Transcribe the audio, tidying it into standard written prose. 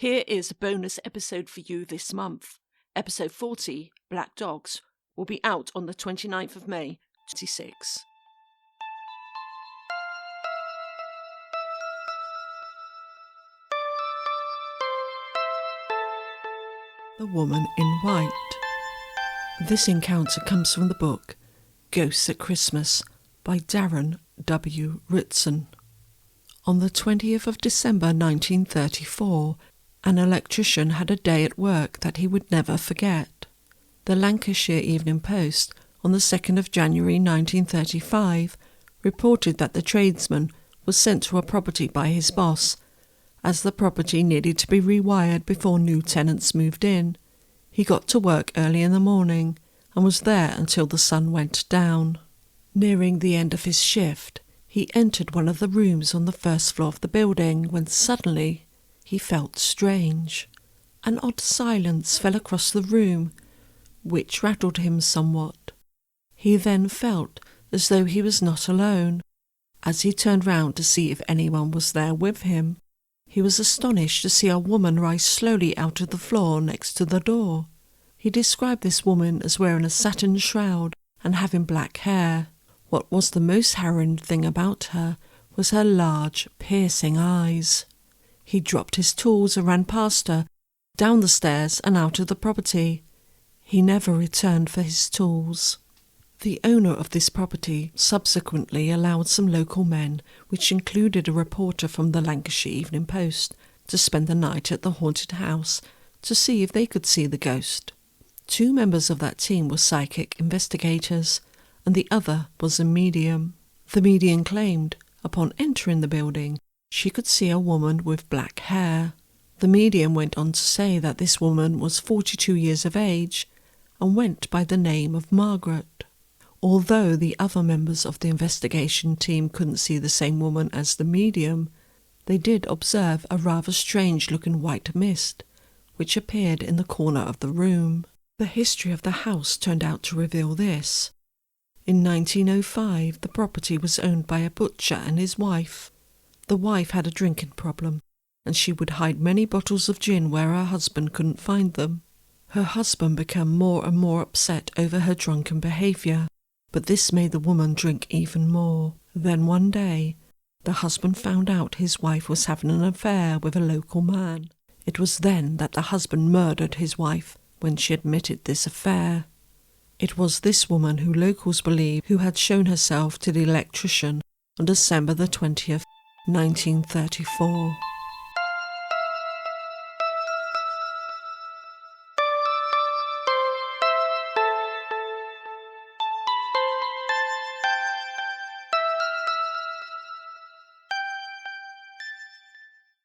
Here is a bonus episode for you this month. Episode 40, Black Dogs, will be out on the 29th of May, 2026. The Woman in White. This encounter comes from the book Ghosts at Christmas by Darren W. Ritson. On the 20th of December 1934, an electrician had a day at work that he would never forget. The Lancashire Evening Post on the 2nd of January 1935 reported that the tradesman was sent to a property by his boss, as the property needed to be rewired before new tenants moved in. He got to work early in the morning and was there until the sun went down. Nearing the end of his shift, he entered one of the rooms on the first floor of the building when suddenly he felt strange. An odd silence fell across the room, which rattled him somewhat. He then felt as though he was not alone. As he turned round to see if anyone was there with him, he was astonished to see a woman rise slowly out of the floor next to the door. He described this woman as wearing a satin shroud and having black hair. What was the most harrowing thing about her was her large, piercing eyes. He dropped his tools and ran past her, down the stairs and out of the property. He never returned for his tools. The owner of this property subsequently allowed some local men, which included a reporter from the Lancashire Evening Post, to spend the night at the haunted house to see if they could see the ghost. 2 members of that team were psychic investigators, and the other was a medium. The medium claimed, upon entering the building, she could see a woman with black hair. The medium went on to say that this woman was 42 years of age and went by the name of Margaret. Although the other members of the investigation team couldn't see the same woman as the medium, they did observe a rather strange-looking white mist, which appeared in the corner of the room. The history of the house turned out to reveal this. In 1905, the property was owned by a butcher and his wife. The wife had a drinking problem, and she would hide many bottles of gin where her husband couldn't find them. Her husband became more and more upset over her drunken behaviour, but this made the woman drink even more. Then one day, the husband found out his wife was having an affair with a local man. It was then that the husband murdered his wife when she admitted this affair. It was this woman who locals believe who had shown herself to the electrician on December the 20th, 1934.